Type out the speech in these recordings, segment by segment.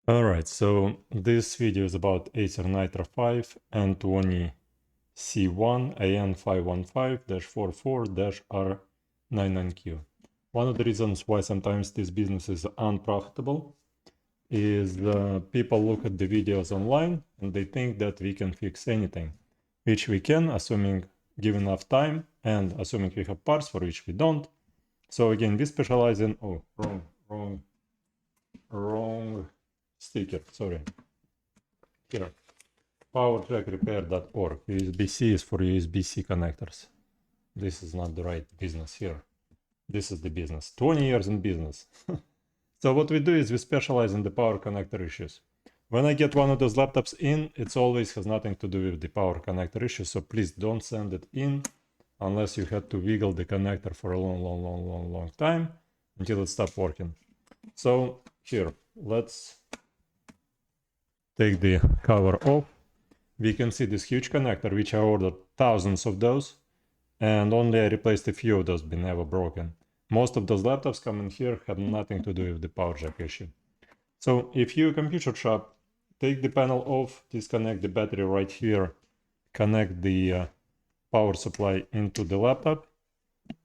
Alright, so this video is about Acer Nitro 5 N20C AN515-44-r99q. One of the reasons why sometimes this business is unprofitable is people look at the videos online and they think that we can fix anything, which we can, assuming give enough time and assuming we have parts for which we don't. So again, we specialize in, wrong sticker, sorry. Here, powerjackrepair.org. USB-C is for USB-C connectors. This is not the right business here. This is the business. 20 years in business. So what we do is we specialize in the power connector issues. When I get one of those laptops in, it always has nothing to do with the power connector issue. So please don't send it in unless you had to wiggle the connector for a long time until it stopped working. So here, let's take the cover off. We can see this huge connector, which I ordered thousands of those, and only I replaced a few of those, been never broken. Most of those laptops coming here have nothing to do with the power jack issue. So if you're a computer shop, take the panel off, disconnect the battery right here, connect the power supply into the laptop,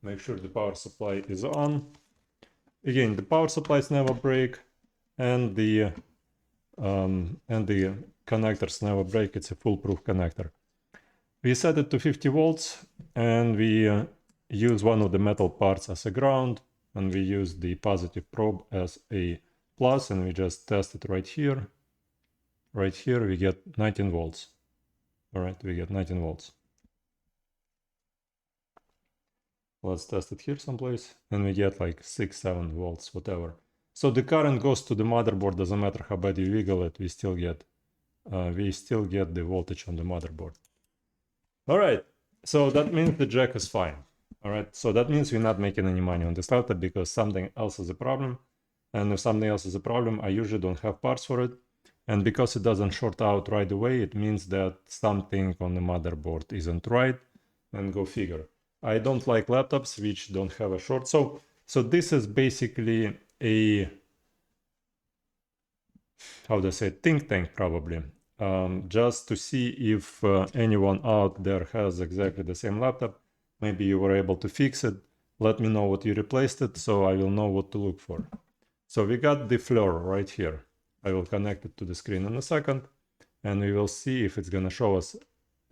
make sure the power supply is on. Again, the power supplies never break, and the connectors never break. It's a foolproof connector. We set it to 50 volts and we use one of the metal parts as a ground, and we use the positive probe as a plus, and we just test it right here. Right here we get 19 volts. All right, we get 19 volts. Let's test it here someplace, and we get like 6-7 volts, whatever. So the current goes to the motherboard. Doesn't matter how bad you wiggle it, we still get the voltage on the motherboard. All right, so that means the jack is fine. All right, so that means we're not making any money on this laptop because something else is a problem. And if something else is a problem, I usually don't have parts for it. And because it doesn't short out right away, it means that something on the motherboard isn't right. And go figure. I don't like laptops which don't have a short. So this is basically a, how do I say, think tank probably. Just to see if anyone out there has exactly the same laptop. Maybe you were able to fix it. Let me know what you replaced it, so I will know what to look for. So we got the floor right here. I will connect it to the screen in a second, and we will see if it's gonna show us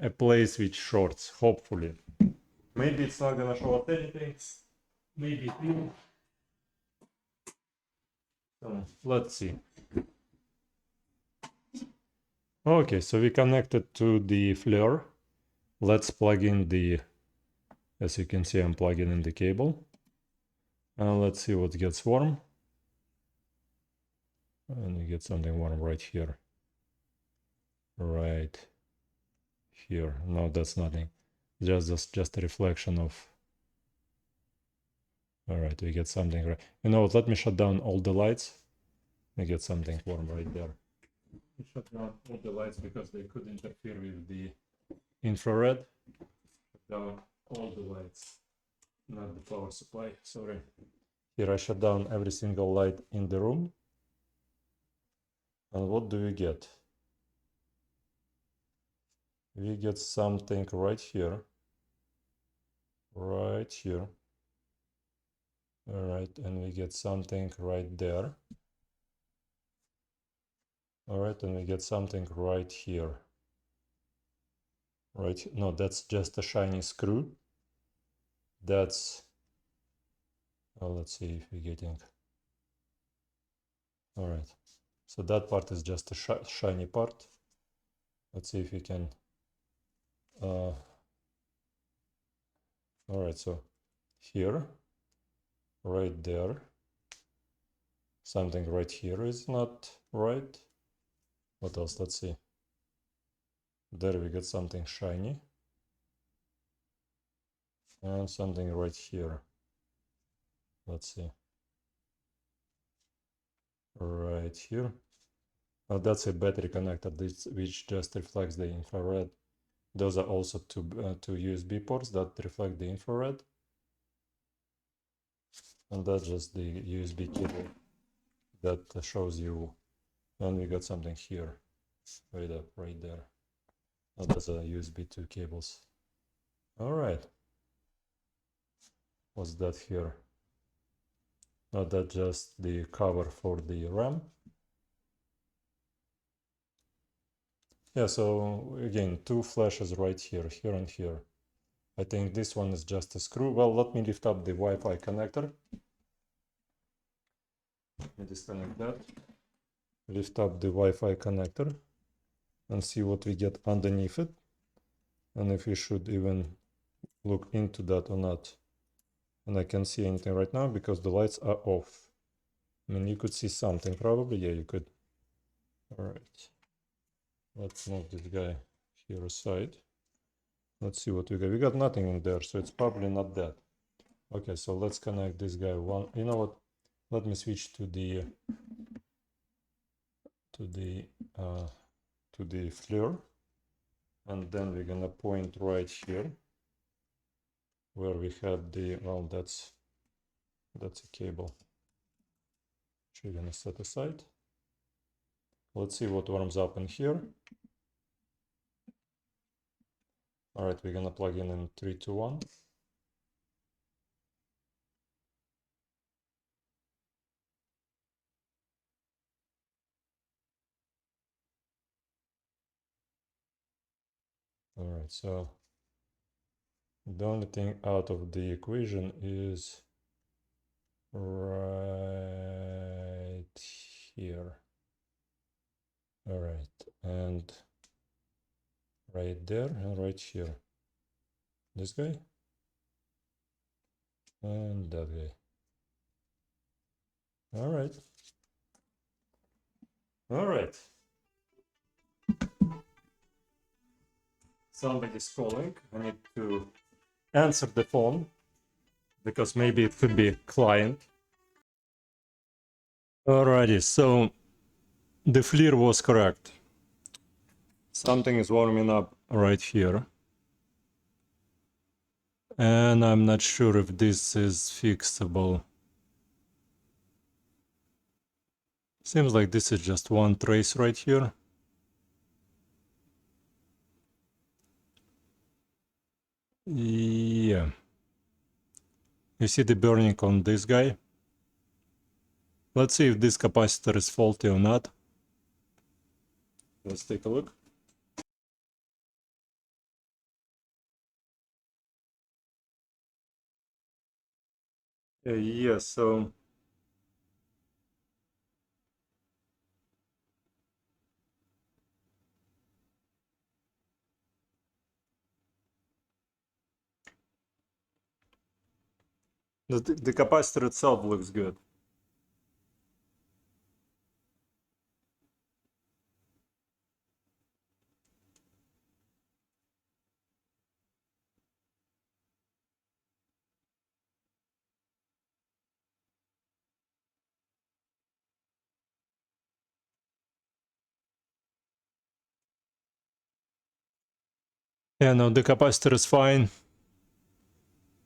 a place which shorts, hopefully. Maybe it's not gonna show us anything, maybe it will. So let's see. Okay, so we connected to the flare. Let's plug in the, as you can see, I'm plugging in the cable. And let's see what gets warm. And we get something warm right here. Right here. No, that's nothing. Just a reflection of. All right, we get something right. You know what? Let me shut down all the lights. We get something warm right there. Shut down all the lights because they could interfere with the infrared. Shut down all the lights, not the power supply. Sorry. Here I shut down every single light in the room. And what do we get? We get something right here. Right here. All right, and we get something right there. All right, and we get something right here. Right, no, that's just a shiny screw. That's, oh, let's see if we're getting, all right. So that part is just a shiny part. Let's see if we can, all right, so here, right there, something right here is not right. What else? Let's see. There we get something shiny. And something right here. Let's see. Right here. Oh, that's a battery connector which just reflects the infrared. Those are also two USB ports that reflect the infrared. And that's just the USB cable that shows you And we got something here. Wait up, right there. Oh, that's a USB 2 cables. All right. What's that here? Oh, that's just the cover for the RAM. Yeah, so again, two flashes right here, here and here. I think this one is just a screw. Well, let me lift up the Wi-Fi connector. Let me disconnect that. Lift up the Wi-Fi connector and see what we get underneath it. And if we should even look into that or not. And I can't see anything right now because the lights are off. I mean, you could see something probably. Yeah, you could. All right. Let's move this guy here aside. Let's see what we got. We got nothing in there, so it's probably not that. Okay, so let's connect this guy one. You know what? Let me switch to the FLIR, and then we're gonna point right here where we have the, well, that's a cable which we're gonna set aside. Let's see what warms up in here. All right, we're gonna plug in 3, 2, 1. All right, so the only thing out of the equation is right here. All right, and right there and right here. This guy and that guy. All right. All right. Somebody's calling. I need to answer the phone because maybe it could be a client. Alrighty, so the FLIR was correct. Something is warming up right here. And I'm not sure if this is fixable. Seems like this is just one trace right here. Yeah. You see the burning on this guy? Let's see if this capacitor is faulty or not. Let's take a look. Yeah, so the capacitor itself looks good. Yeah, no, the capacitor is fine.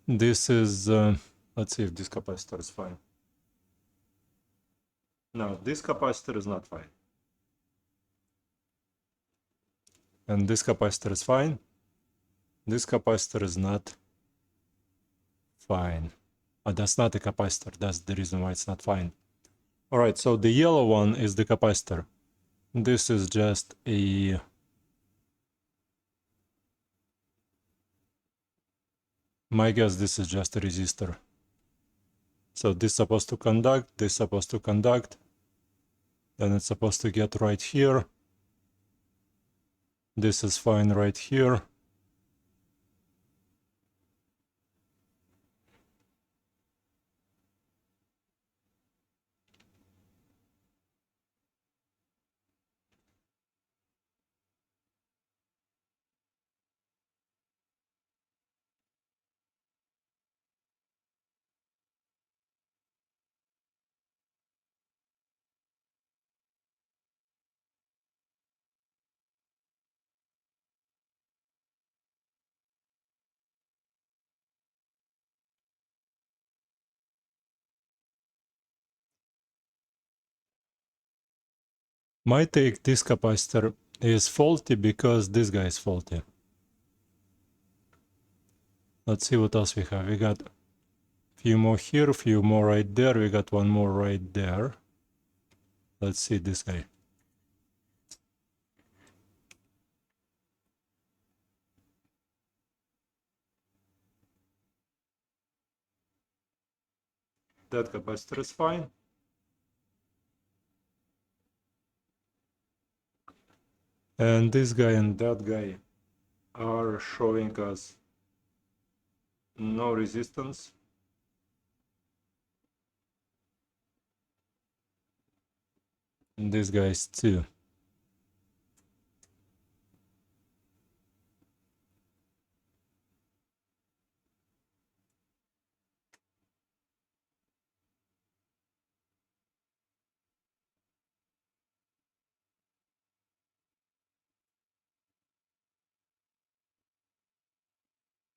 This is, let's see if this capacitor is fine. No, this capacitor is not fine. And this capacitor is fine. This capacitor is not fine. Oh, that's not the capacitor. That's the reason why it's not fine. All right, so the yellow one is the capacitor. This is just a... My guess, this is just a resistor. So this is supposed to conduct, this is supposed to conduct. Then it's supposed to get right here. This is fine right here. My take, this capacitor is faulty because this guy is faulty. Let's see what else we have. We got few more here, few more right there. We got one more right there. Let's see this guy. That capacitor is fine. And this guy and that guy are showing us no resistance. And this guy is too.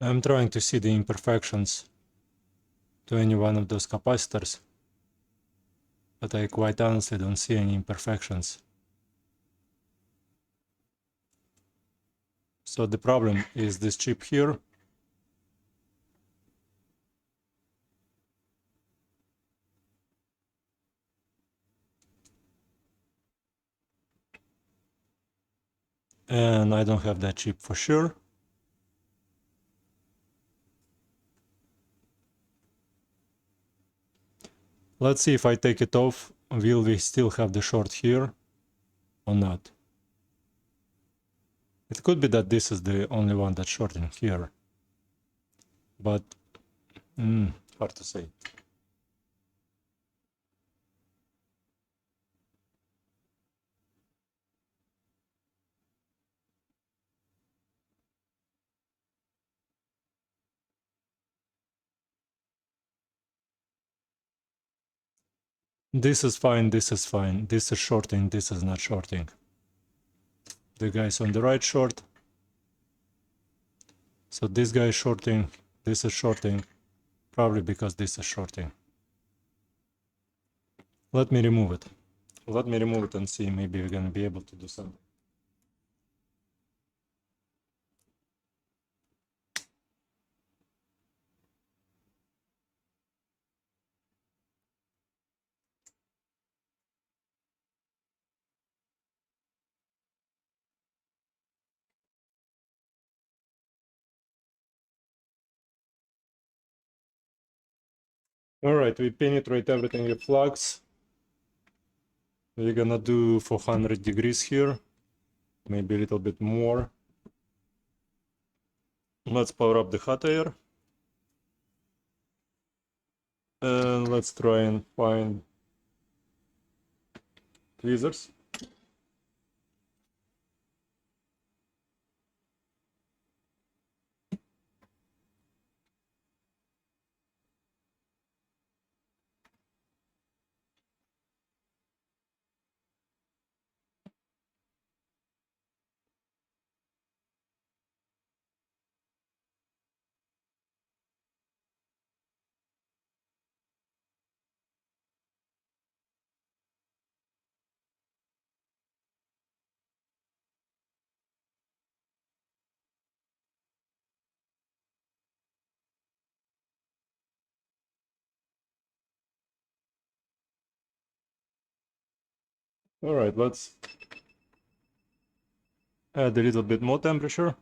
I'm trying to see the imperfections to any one of those capacitors, but I quite honestly don't see any imperfections. So the problem is this chip here. And I don't have that chip for sure. Let's see if I take it off, will we still have the short here or not? It could be that this is the only one that's shorting here, but hard to say. This is fine, this is fine. This is shorting, this is not shorting. The guy's on the right short. So this guy is shorting, this is shorting, probably because this is shorting. Let me remove it. Let me remove it and see, maybe we're gonna be able to do something. All right, we penetrate everything with flux. We're gonna do 400 degrees here, maybe a little bit more. Let's power up the hot air. And let's try and find tweezers. All right, let's add a little bit more temperature.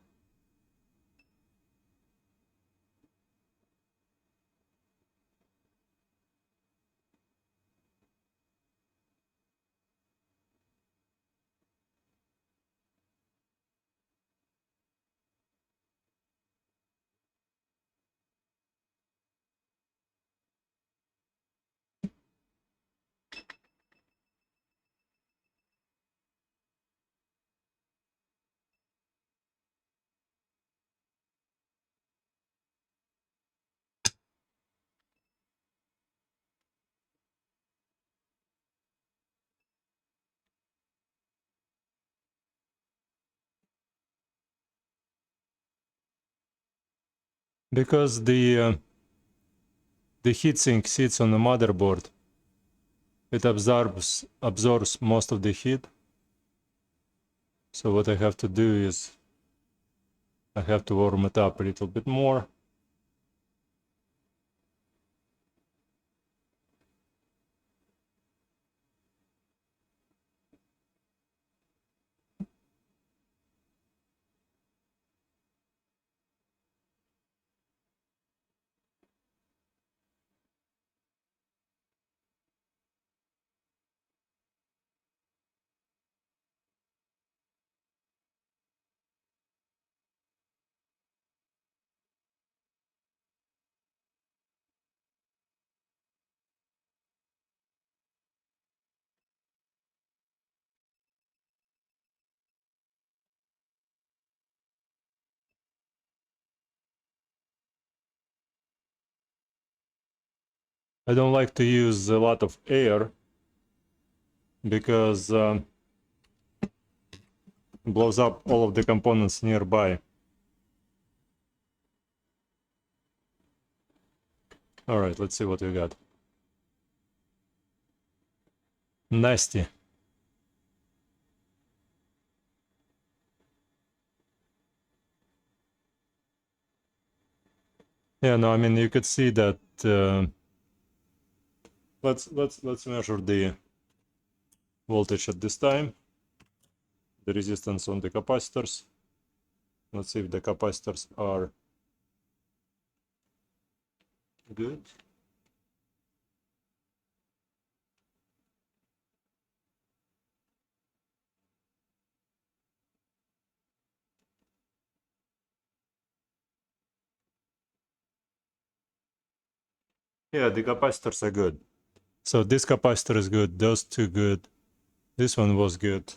Because the heatsink sits on the motherboard, it absorbs most of the heat, So what I have to do is I have to warm it up a little bit more. I don't like to use a lot of air because blows up all of the components nearby. All right, let's see what we got. Nasty. Yeah, no, I mean you could see that. Let's measure the voltage at this time, the resistance on the capacitors. Let's see if the capacitors are good. Yeah, the capacitors are good. So this capacitor is good, those two good, this one was good.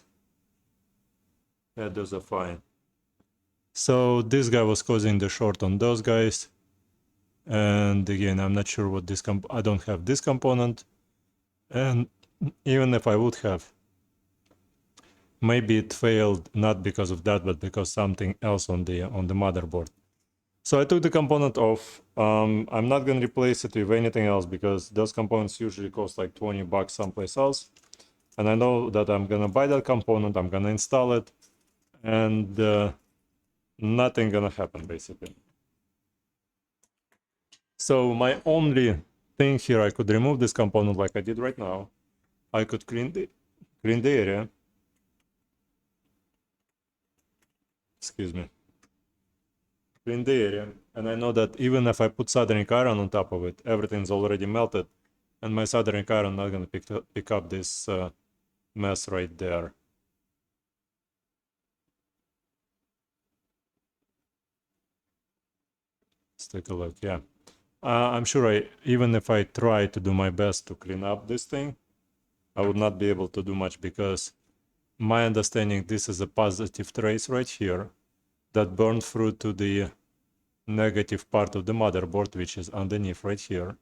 Yeah, those are fine. So this guy was causing the short on those guys. And again, I'm not sure what this I don't have this component. And even if I would have, maybe it failed not because of that, but because something else on the motherboard. So I took the component off. I'm not going to replace it with anything else because those components usually cost like 20 bucks someplace else. And I know that I'm going to buy that component, I'm going to install it, and nothing going to happen basically. So my only thing here, I could remove this component like I did right now. I could clean the area. Excuse me. Clean the area. And I know that even if I put soldering iron on top of it, everything's already melted. And my soldering iron not going to pick up this mess right there. Let's take a look. Yeah. I'm sure even if I try to do my best to clean up this thing, I would not be able to do much because my understanding, this is a positive trace right here that burned through to the negative part of the motherboard, which is underneath right here.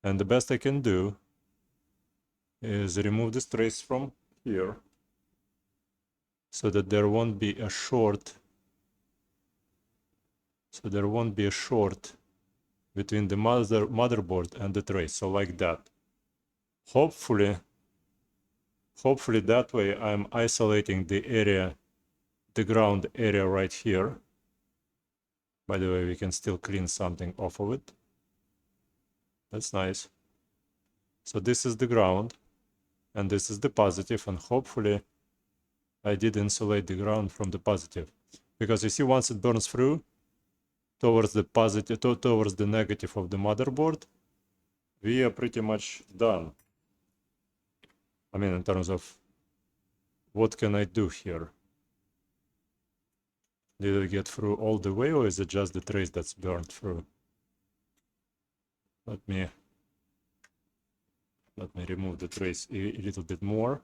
And the best I can do is remove this trace from here so that there won't be a short. So there won't be a short between the motherboard and the trace. So like that. Hopefully that way I'm isolating the area, the ground area right here. By the way, we can still clean something off of it. That's nice. So this is the ground and this is the positive, and hopefully I did insulate the ground from the positive. Because you see, once it burns through towards the positive, towards the negative of the motherboard, we are pretty much done. I mean, in terms of what can I do here? Did it get through all the way, or is it just the trace that's burned through? Let me remove the trace a little bit more.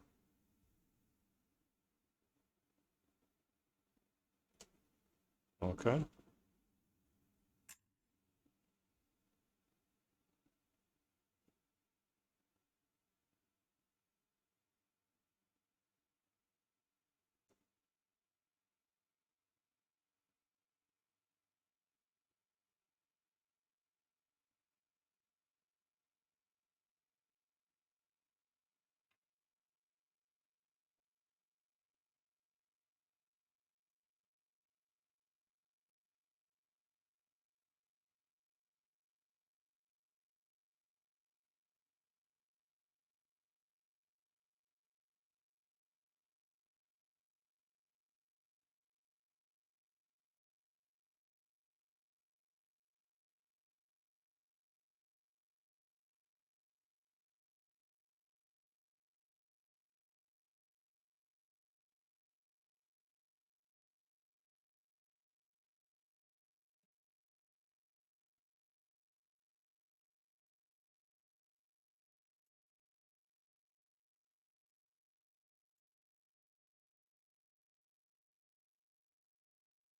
Okay.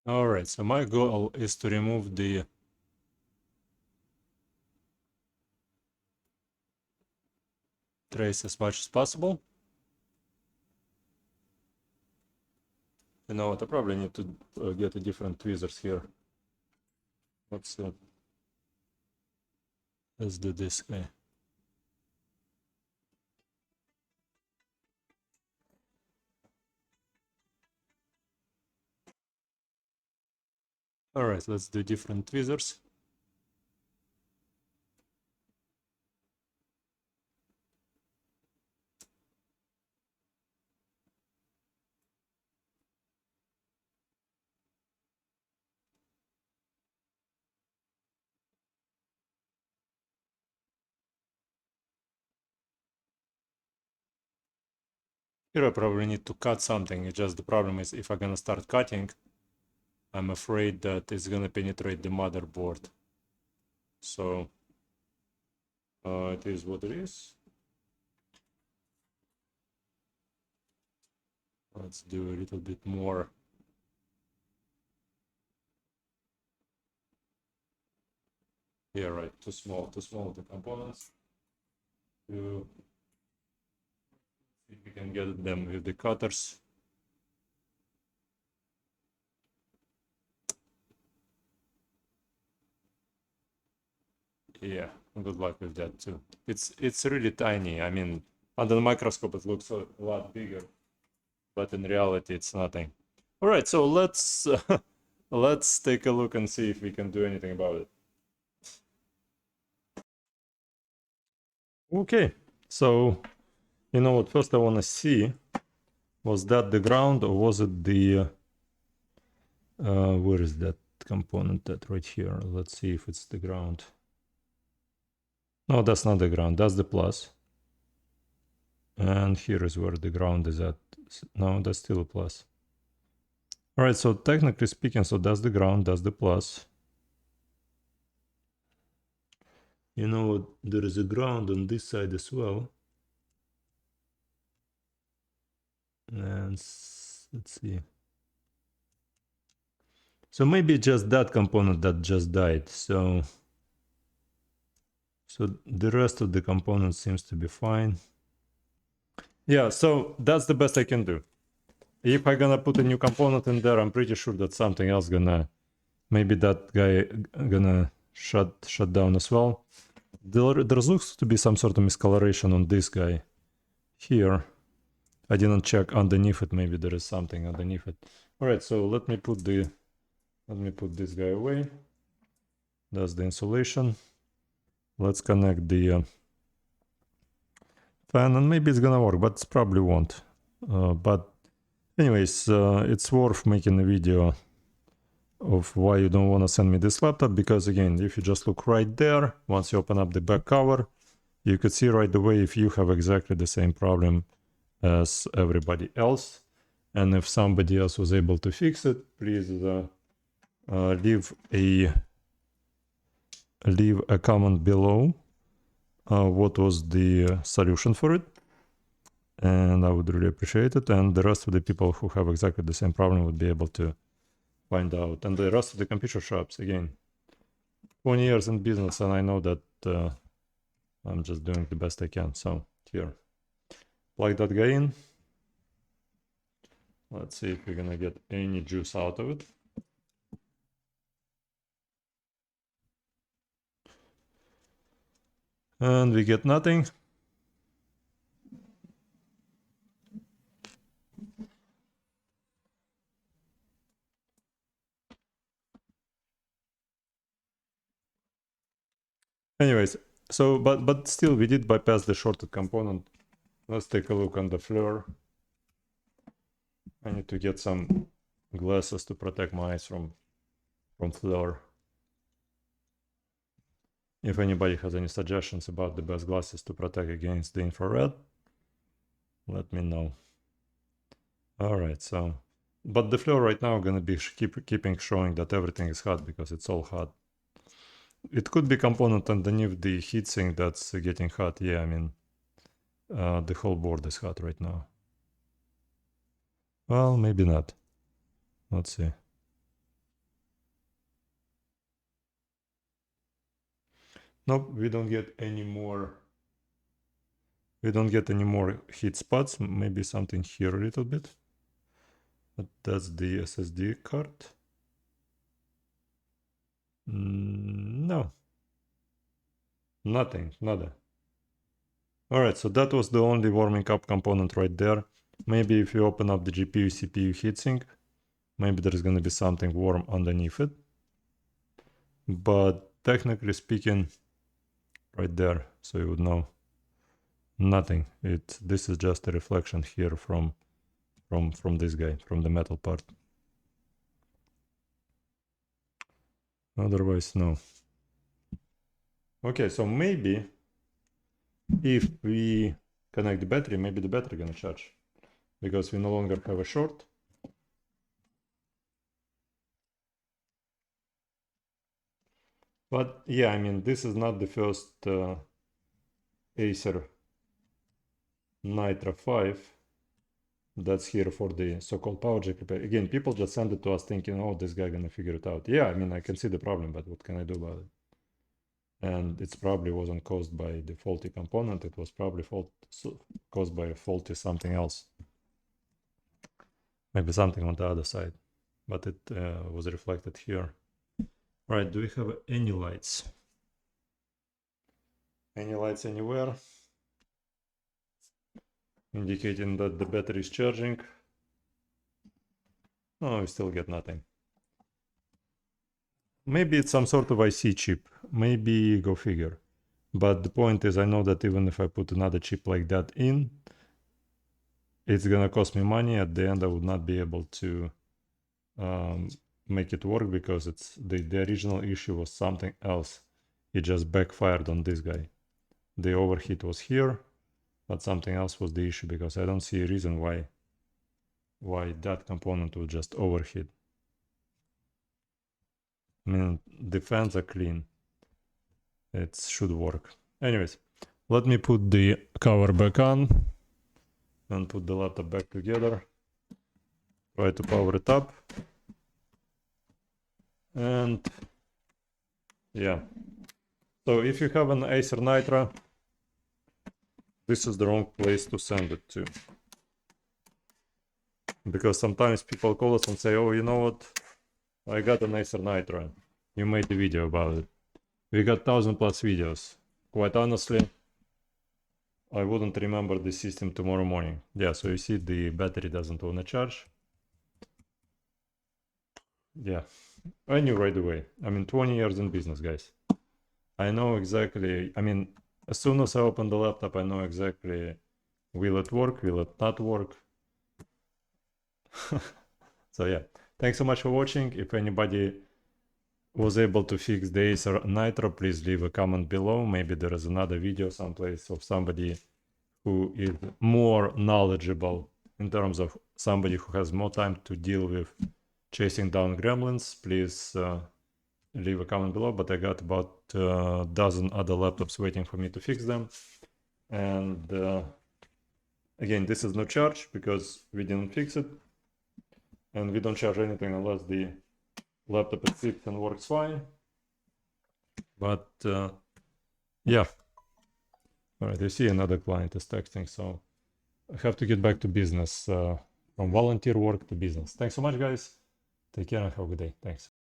Alright, so my goal is to remove the trace as much as possible. You know what, I probably need to get a different tweezers here. Let's do this guy. Alright, let's do different tweezers. Here I probably need to cut something. It's just the problem is if I'm gonna start cutting, I'm afraid that it's gonna penetrate the motherboard. So it is what it is. Let's do a little bit more. Yeah, right. Too small the components. To see if we can get them with the cutters. Yeah, good luck with that too. It's really tiny. I mean, under the microscope it looks a lot bigger, but in reality it's nothing. All right, so let's let's take a look and see if we can do anything about it. Okay, so you know what? First I want to see, was that the ground or was it the where is that component? That right here. Let's see if it's the ground. No, that's not the ground. That's the plus. And here is where the ground is at. No, that's still a plus. All right, so technically speaking, so that's the ground, that's the plus. You know, there is a ground on this side as well. And let's see. So maybe just that component that just died. So the rest of the component seems to be fine. Yeah, so that's the best I can do. If I'm gonna put a new component in there, I'm pretty sure that something else gonna, maybe that guy gonna shut down as well. There looks to be some sort of miscoloration on this guy here. I didn't check underneath it. Maybe there is something underneath it. All right, so let me put this guy away. That's the insulation. Let's connect the fan, and maybe it's gonna work, but it probably won't. But anyways, it's worth making a video of why you don't want to send me this laptop, because again, if you just look right there, once you open up the back cover, you could see right away if you have exactly the same problem as everybody else. And if somebody else was able to fix it, please leave a comment below what was the solution for it, and I would really appreciate it. And the rest of the people who have exactly the same problem would be able to find out. And the rest of the computer shops, again, 20 years in business, and I know that I'm just doing the best I can. So here, plug that guy in. Let's see if we're gonna get any juice out of it. And we get nothing. Anyways, so but still we did bypass the shorted component. Let's take a look on the floor. I need to get some glasses to protect my eyes from flare. If anybody has any suggestions about the best glasses to protect against the infrared, let me know. All right, so, but the floor right now gonna be keeping showing that everything is hot because it's all hot. It could be component underneath the heatsink that's getting hot. Yeah, I mean, the whole board is hot right now. Well, maybe not. Let's see. Nope, we don't get any more. We don't get any more heat spots. Maybe something here a little bit. But that's the SSD card. No. Nothing. Nada. Alright, so that was the only warming up component right there. Maybe if you open up the GPU CPU heatsink, maybe there's gonna be something warm underneath it. But technically speaking, right there, so you would know, nothing. This is just a reflection here from this guy, from the metal part. Otherwise, no. Okay, so maybe if we connect the battery, maybe the battery gonna charge, because we no longer have a short. But yeah, I mean, this is not the first Acer Nitro 5 that's here for the so-called power jack repair. Again, people just send it to us thinking, oh, this guy gonna figure it out. Yeah, I mean, I can see the problem, but what can I do about it? And it's probably wasn't caused by the faulty component. It was probably caused by a faulty something else. Maybe something on the other side, but it was reflected here. All right, do we have any lights? Any lights anywhere? Indicating that the battery is charging. No, we still get nothing. Maybe it's some sort of IC chip. Maybe, go figure. But the point is, I know that even if I put another chip like that in, it's gonna cost me money. At the end, I would not be able to make it work, because it's the original issue was something else. It just backfired on this guy. The overheat was here, but something else was the issue, because I don't see a reason why that component would just overheat. I mean, the fans are clean. It should work. Anyways, let me put the cover back on and put the laptop back together. Try to power it up. And yeah. So if you have an Acer Nitro, this is the wrong place to send it to. Because sometimes people call us and say, oh, you know what? I got an Acer Nitro. You made a video about it. We got 1000+ videos. Quite honestly, I wouldn't remember the system tomorrow morning. Yeah, so you see the battery doesn't want to charge. Yeah, I knew right away. I mean, 20 years in business, guys. I know exactly, I mean, as soon as I open the laptop, I know exactly, will it work, will it not work? So yeah, thanks so much for watching. If anybody was able to fix the Acer Nitro, please leave a comment below. Maybe there is another video someplace of somebody who is more knowledgeable in terms of somebody who has more time to deal with chasing down gremlins. Please leave a comment below, but I got about a dozen other laptops waiting for me to fix them. And again, this is no charge because we didn't fix it, and we don't charge anything unless the laptop is fixed and works fine. But yeah. All right, I see another client is texting, so I have to get back to business, from volunteer work to business. Thanks so much, guys. Take care and have a good day. Thanks.